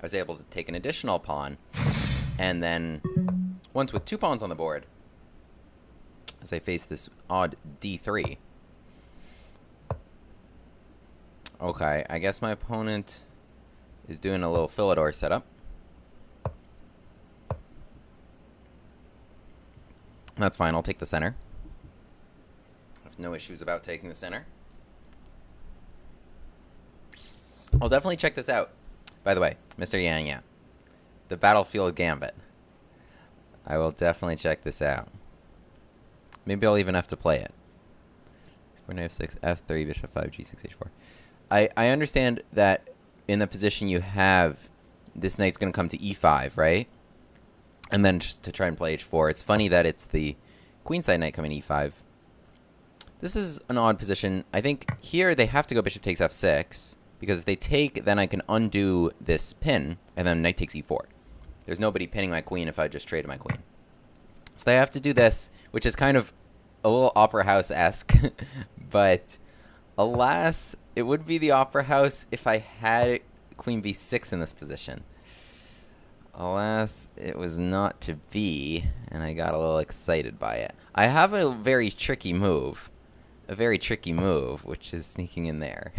I was able to take an additional pawn, and then once with 2 pawns on the board, as I face this odd d3. Okay, I guess my opponent is doing a little Philidor setup. That's fine, I'll take the center. I have no issues about taking the center. I'll definitely check this out. By the way, Mr. Yang Yang, the Battlefield Gambit. I will definitely check this out. Maybe I'll even have to play it. 4 knight f6, f3, bishop 5, g6, h4. I understand that in the position you have, this knight's going to come to e5, right? And then just to try and play h4. It's funny that it's the queenside knight coming e5. This is an odd position. I think here they have to go bishop takes f6, because if they take, then I can undo this pin, and then knight takes e4. There's nobody pinning my queen if I just traded my queen. So they have to do this, which is kind of a little Opera House-esque, but alas, it would be the Opera House if I had queen b6 in this position. Alas, it was not to be, and I got a little excited by it. I have a very tricky move. Which is sneaking in there.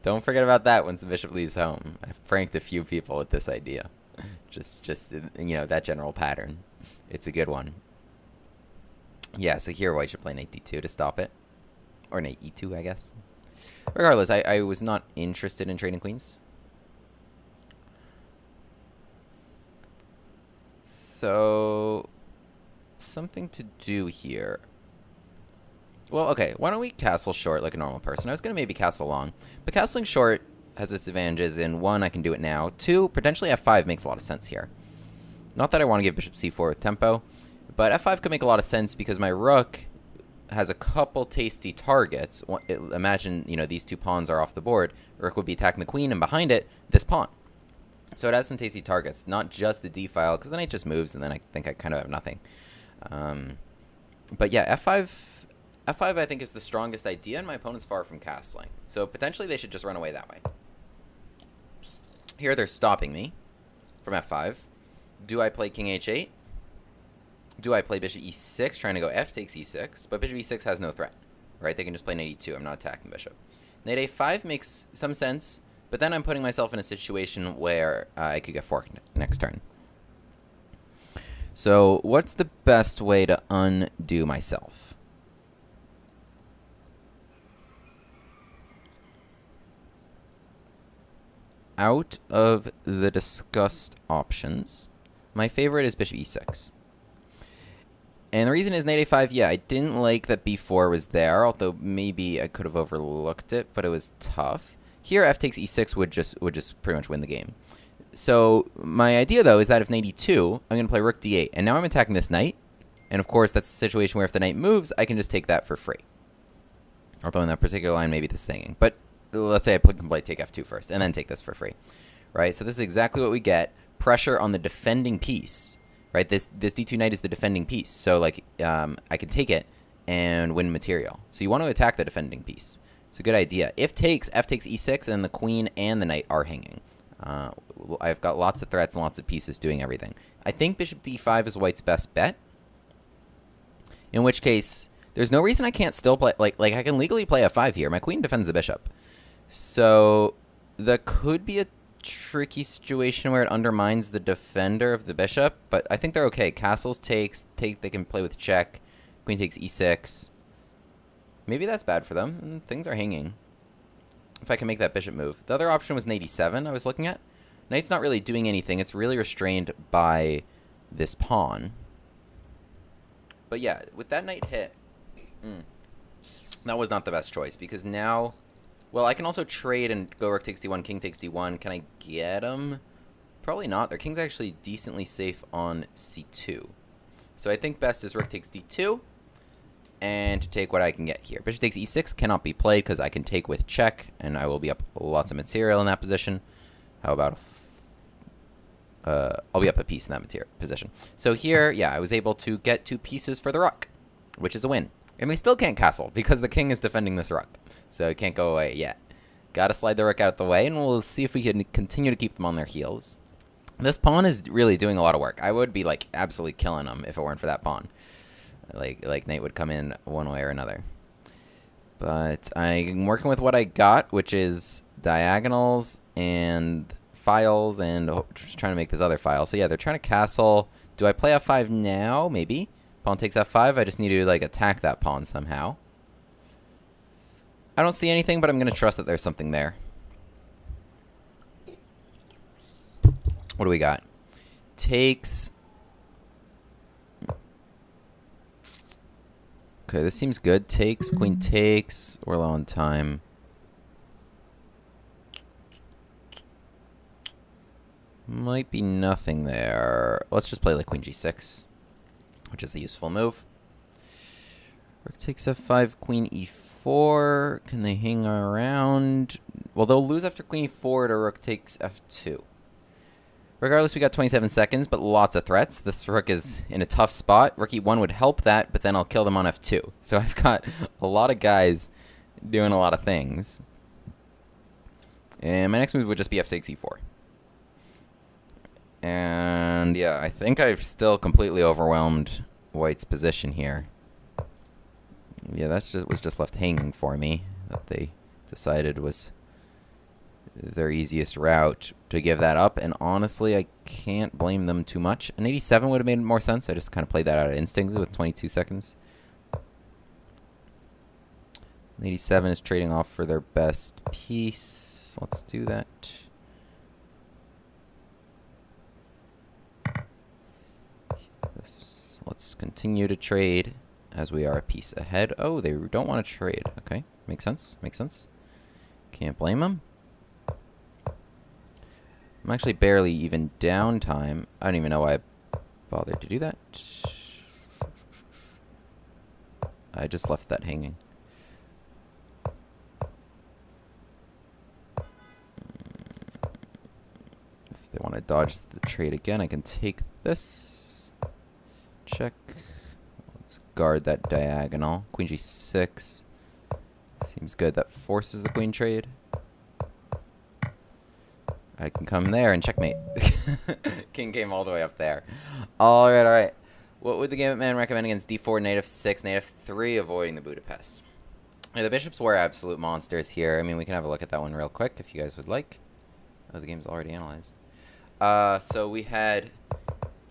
Don't forget about that once the bishop leaves home. I've pranked a few people with this idea. Just you know, that general pattern. It's a good one. Yeah, so here white should play knight d2 to stop it. Or knight e2, I guess. Regardless, I was not interested in trading queens. So, something to do here. Well, okay, why don't we castle short like a normal person? I was going to maybe castle long, but castling short has its advantages in, 1, I can do it now. 2, potentially f5 makes a lot of sense here. Not that I want to give bishop c4 with tempo, but f5 could make a lot of sense because my rook has a couple tasty targets. Imagine, you know, these 2 pawns are off the board. Rook would be attacking the queen, and behind it, this pawn. So it has some tasty targets, not just the d file, because the knight just moves, and then I think I kind of have nothing. But yeah, f5 I think is the strongest idea, and my opponent's far from castling. So potentially they should just run away that way. Here they're stopping me from f5. Do I play king h8? Do I play bishop e6, trying to go f takes e6? But bishop e6 has no threat, right? They can just play knight e2. I'm not attacking bishop. Knight a5 makes some sense, but then I'm putting myself in a situation where I could get forked next turn. So what's the best way to undo myself? Out of the discussed options, my favorite is bishop e6. And the reason is knight a5, yeah, I didn't like that b4 was there, although maybe I could have overlooked it, but it was tough. Here, f takes e6 would just pretty much win the game. So my idea, though, is that if knight e2, I'm going to play rook d8, and now I'm attacking this knight, and of course, that's a situation where if the knight moves, I can just take that for free. Although in that particular line, maybe this is hanging. But let's say I can play take f2 first, and then take this for free, right? So this is exactly what we get. Pressure on the defending piece, right? This d2 knight is the defending piece. So, like, I can take it and win material. So you want to attack the defending piece. It's a good idea. If takes, f takes e6, and then the queen and the knight are hanging. I've got lots of threats and lots of pieces doing everything. I think bishop d5 is white's best bet. In which case, there's no reason I can't still play, like I can legally play f5 here. My queen defends the bishop. So that could be a tricky situation where it undermines the defender of the bishop, but I think they're okay. Castles they can play with check. Queen takes e6. Maybe that's bad for them, and things are hanging. If I can make that bishop move. The other option was knight e7 I was looking at. Knight's not really doing anything. It's really restrained by this pawn. But yeah, with that knight hit, that was not the best choice, because now, well, I can also trade and go rook takes d1, king takes d1. Can I get him? Probably not. Their king's actually decently safe on c2. So I think best is rook takes d2, and to take what I can get here. Bishop takes e6 cannot be played because I can take with check, and I will be up lots of material in that position. How about I'll be up a piece in that material position. So here, yeah, I was able to get 2 pieces for the rook, which is a win. And we still can't castle because the king is defending this rook, so it can't go away yet. Gotta slide the rook out the way, and we'll see if we can continue to keep them on their heels. This pawn is really doing a lot of work. I would be, like, absolutely killing them if it weren't for that pawn. Like knight would come in one way or another. But I'm working with what I got, which is diagonals and files, and just trying to make this other file. So yeah, they're trying to castle. Do I play f5 now? Maybe. Pawn takes f5. I just need to, like, attack that pawn somehow. I don't see anything, but I'm going to trust that there's something there. What do we got? Takes. Okay, this seems good. Takes, queen takes. We're low on time. Might be nothing there. Let's just play like queen g6, which is a useful move. Rook takes f5, queen e4. Can they hang around? Well, they'll lose after queen e4 to rook takes f2. Regardless, we got 27 seconds, but lots of threats. This rook is in a tough spot. Rook e1 would help that, but then I'll kill them on f2. So I've got a lot of guys doing a lot of things. And my next move would just be f6, e4. And yeah, I think I've still completely overwhelmed White's position here. Yeah, that was just left hanging for me. That they decided was their easiest route to give that up. And honestly, I can't blame them too much. An 87 would have made more sense. I just kind of played that out of instinct with 22 seconds. 87 is trading off for their best piece. Let's do that. Let's continue to trade as we are a piece ahead. Oh, they don't want to trade. Okay, makes sense. Makes sense. Can't blame them. I'm actually barely even down time. I don't even know why I bothered to do that. I just left that hanging. If they want to dodge the trade again, I can take this. Check. Let's guard that diagonal. Queen g6. Seems good. That forces the queen trade. I can come there and checkmate. King came all the way up there. Alright, alright. What would the Gambit man recommend against d4, knight f6, knight f3, avoiding the Budapest? Yeah, the bishops were absolute monsters here. I mean, we can have a look at that one real quick if you guys would like. Oh, the game's already analyzed. So we had...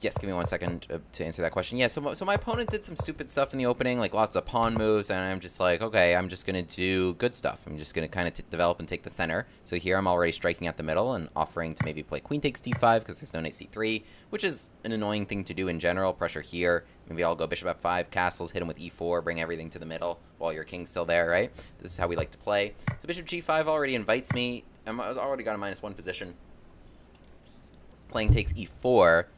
Yes, give me 1 second to answer that question. Yeah, so my opponent did some stupid stuff in the opening, like lots of pawn moves, and I'm just like, okay, I'm just going to do good stuff. I'm just going to kind of develop and take the center. So here I'm already striking at the middle and offering to maybe play queen takes d5 because there's no knight c3, which is an annoying thing to do in general. Pressure here. Maybe I'll go bishop f5, castles, hit him with e4, bring everything to the middle while your king's still there, right? This is how we like to play. So bishop g5 already invites me. I've already got a -1 position. Playing takes e4.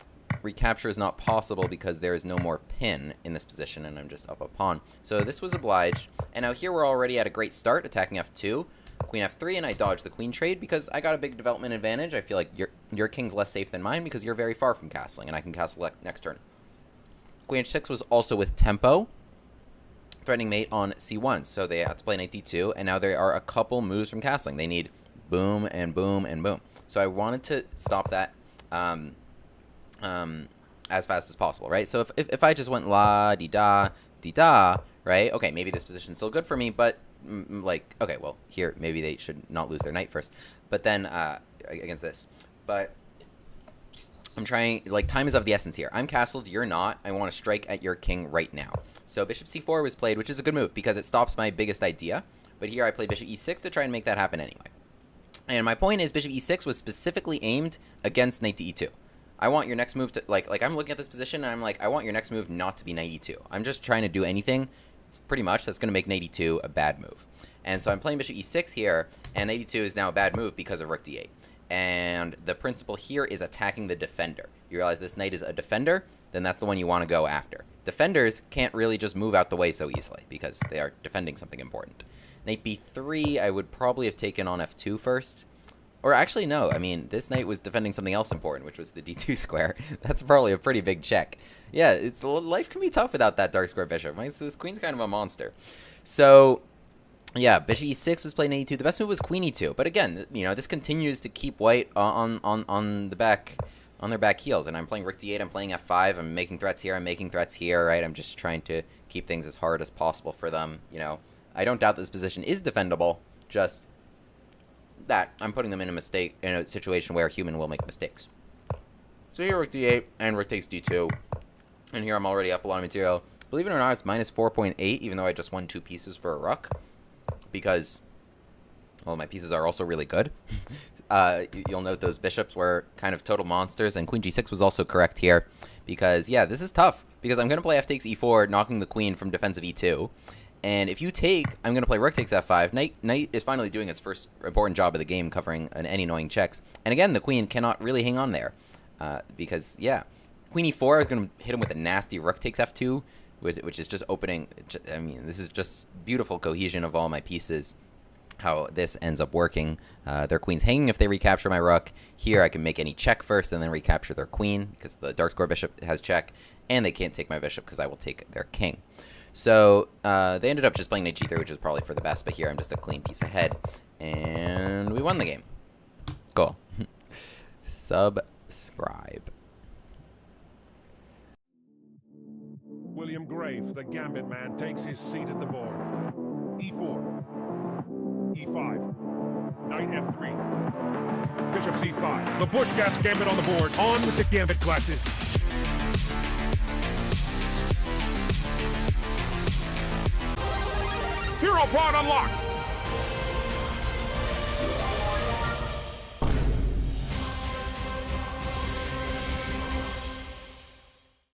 Recapture is not possible because there is no more pin in this position, and I'm just up a pawn. So this was obliged. And now here we're already at a great start, attacking f2, queen f3, and I dodged the queen trade because I got a big development advantage. I feel like your king's less safe than mine because you're very far from castling, and I can castle next turn. Queen h6 was also with tempo, threatening mate on c1, so they have to play knight d2, and now there are a couple moves from castling. They need boom and boom and boom. So I wanted to stop that as fast as possible, right? So if I just went la di da, right? Okay, maybe this position's still good for me, but like, okay, well, here maybe they should not lose their knight first, but then against this. But I'm trying, like, time is of the essence here. I'm castled, you're not. I want to strike at your king right now. So bishop c4 was played, which is a good move because it stops my biggest idea. But here I play bishop e6 to try and make that happen anyway. And my point is bishop e6 was specifically aimed against knight to e2. I want your next move to, like I'm looking at this position and I'm like, I want your next move not to be knight e2. I'm just trying to do anything, pretty much, that's going to make knight e2 a bad move. And so I'm playing bishop e6 here, and knight e2 is now a bad move because of rook d8. And the principle here is attacking the defender. You realize this knight is a defender, then that's the one you want to go after. Defenders can't really just move out the way so easily because they are defending something important. Knight b3, I would probably have taken on f2 first. Or actually, no. I mean, this knight was defending something else important, which was the d2 square. That's probably a pretty big check. Yeah, life can be tough without that dark square bishop. This queen's kind of a monster. So Yeah, bishop e6 was played in e2. The best move was queen e2. But again, you know, this continues to keep white on the back, on their back heels. And I'm playing rook d8. I'm playing f5. I'm making threats here. I'm making threats here. Right. I'm just trying to keep things as hard as possible for them. You know, I don't doubt this position is defendable. Just that I'm putting them in a situation where a human will make mistakes. So here rook d8 and rook takes d2. And here I'm already up a lot of material. Believe it or not, it's minus 4.8, even though I just won 2 pieces for a rook. Because, well, my pieces are also really good. You'll note those bishops were kind of total monsters, and queen g6 was also correct here. Because, yeah, this is tough. Because I'm going to play f takes e4, knocking the queen from defensive e2. And if you take, I'm going to play rook takes f5. Knight is finally doing its first important job of the game, covering any annoying checks. And again, the queen cannot really hang on there. Because, yeah, queen e4 is going to hit him with a nasty rook takes f2. Which is just opening. I mean, this is just beautiful cohesion of all my pieces. How this ends up working. Their queen's hanging if they recapture my rook. Here I can make any check first and then recapture their queen because the dark square bishop has check. And they can't take my bishop because I will take their king. So they ended up just playing knight g3, which is probably for the best. But here I'm just a clean piece ahead. And we won the game. Cool. Subscribe. William Grave, the Gambit man, takes his seat at the board. E4. E5. Knight F3. Bishop C5. The Bushcast Gambit on the board. On with the Gambit classes. Hero Pod unlocked.